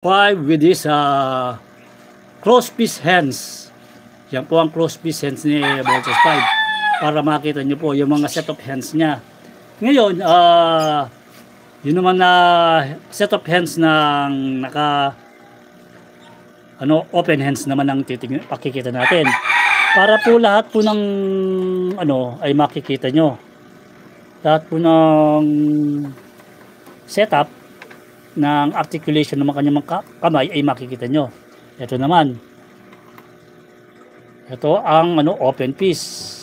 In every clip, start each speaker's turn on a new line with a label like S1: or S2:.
S1: 5 with this close-piece hands. Yan po ang close-piece hands ni Voltes 5 para makita nyo po yung mga set of hands niya. Ngayon, yun naman na set of hands ng open hands naman ang pakikita natin. Para po lahat po ng ay makikita nyo. Lahat po ng setup ng articulation ng mga kanyang kamay ay makikita nyo. Ito naman. Ito ang open piece.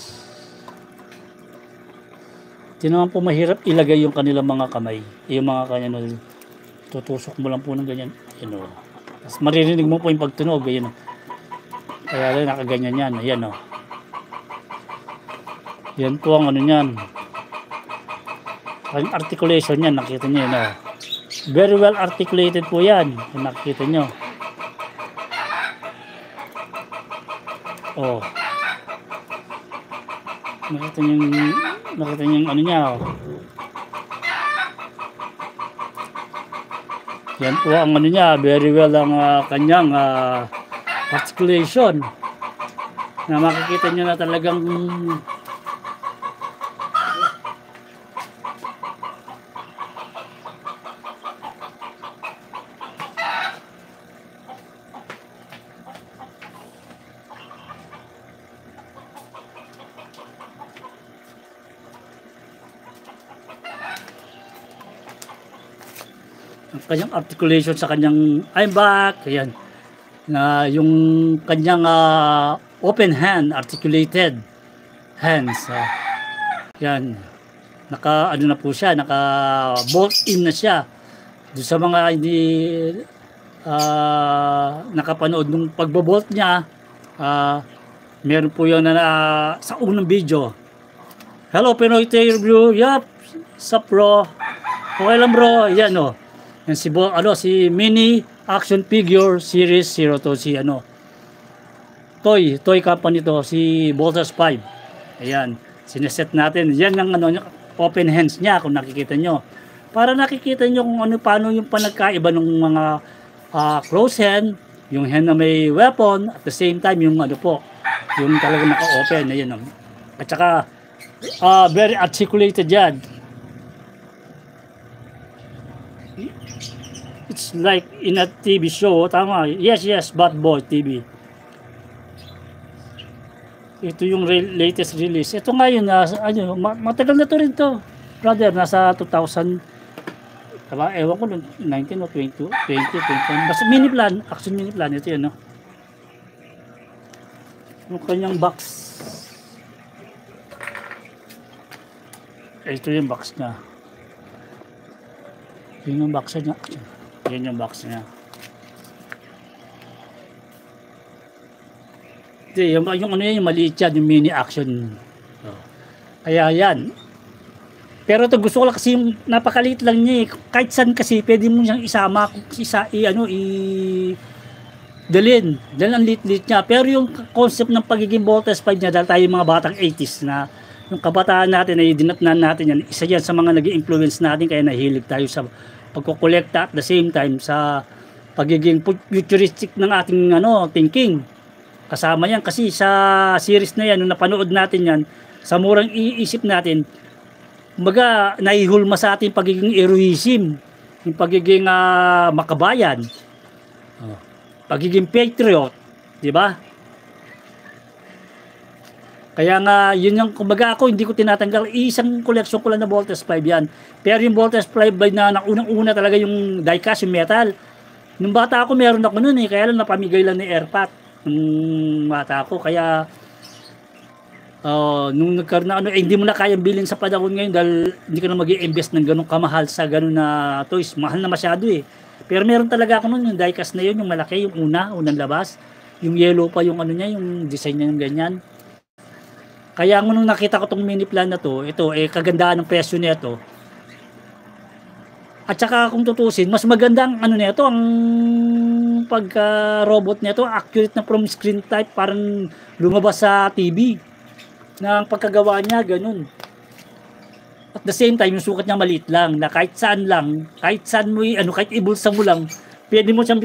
S1: Hindi naman po mahirap ilagay yung kanilang mga kamay. Yung mga kanyang tutusok mo lang po ng ganyan. Tapos maririnig mo po yung pagtunog. Ayan. Kaya rin nakaganyan yan. Ayan o. Yan po ang yan. Ang articulation yan. Nakita nyo yan o. Very well articulated po yan. Nakikita nyo. Oh. Nakita nyo yung niya. Oh. Yan po ang niya. Very well ang kanyang articulation. Na makikita nyo na talagang ang kanyang articulation sa kanyang I'm back, ayan, na yung kanyang open hand, articulated hands, yan, naka na po siya, naka bolt in na siya. Doon sa mga hindi nakapanood nung pagbobolt niya, meron po yun na sa unang video. Hello Pinoy Tail View, yup, sup bro, okay lang bro, yan o. Yan si Mini Action Figure Series 02, si toy company to, si Voltes 5. Ayan, sineset natin. Yan ang open hands niya kung nakikita nyo. Para nakikita nyo kung paano yung panagkaiba ng mga close hand, yung hand na may weapon, at the same time yung yung talaga naka-open. Ayan. At saka very articulated yan. It's like in a TV show, tama. Yes, Bad Boy TV. Ito yung latest release. Ito ngayon, matagal na to rin to. Brother, nasa 2000, ewan ko, 19 o 20, 21. Basta mini plan, action mini plan. Ito yun, no? Yung kanyang box. Ito yung box niya. Yun yung box niya. Yan yung box niya. Yung maliit yan, yung mini action. Kaya yan. Pero ito gusto ko lang kasi yung napakaliit lang niya eh. Kahit saan kasi pwede mo siyang isama, dalhin. Dahil ang liit-liit niya. Pero yung concept ng pagiging Voltes 5 niya, dahil tayo mga batang 80s na yung kabataan natin ay dinatnan natin yan. Isa yan sa mga nag-i-influence natin kaya nahilig tayo sa pagkukolekta at the same time sa pagiging futuristic ng ating thinking. Kasama yan kasi sa series na yan, nung napanood natin yan, sa murang iisip natin, kumbaga naihulma sa ating pagiging heroism, yung pagiging makabayan, pagiging patriot, di ba? Kaya nga, yun yung, kumbaga ako, hindi ko tinatanggal. Isang koleksyon ko lang na Voltes 5 yan. Pero yung Voltes 5 na unang-una talaga yung diecast, yung metal. Nung bata ako, meron ako nun eh. Kaya lang napamigay lang ni Airpat. Nung bata ako. Kaya, nung nagkaroon na hindi mo na kayang bilhin sa panahon ngayon dahil hindi ka na mag-i-invest ng ganong kamahal sa ganon na toys. Mahal na masyado eh. Pero meron talaga ako nun, yung diecast na yun, yung malaki, yung unang labas. Yung yellow pa yung niya, yung design niya yung ganyan. Kaya nung nakita ko tong mini plan na to, ito kagandaan ng presyo nito. At saka kung tutusin, mas maganda ang nito, ang pagka-robot nito, accurate na from screen type, parang lumabas sa TV. Na ang pagkagawa niya ganun. At the same time, yung sukat niya maliit lang, na kahit saan mo, kahit ibulsa mo lang, Pwede mo siyang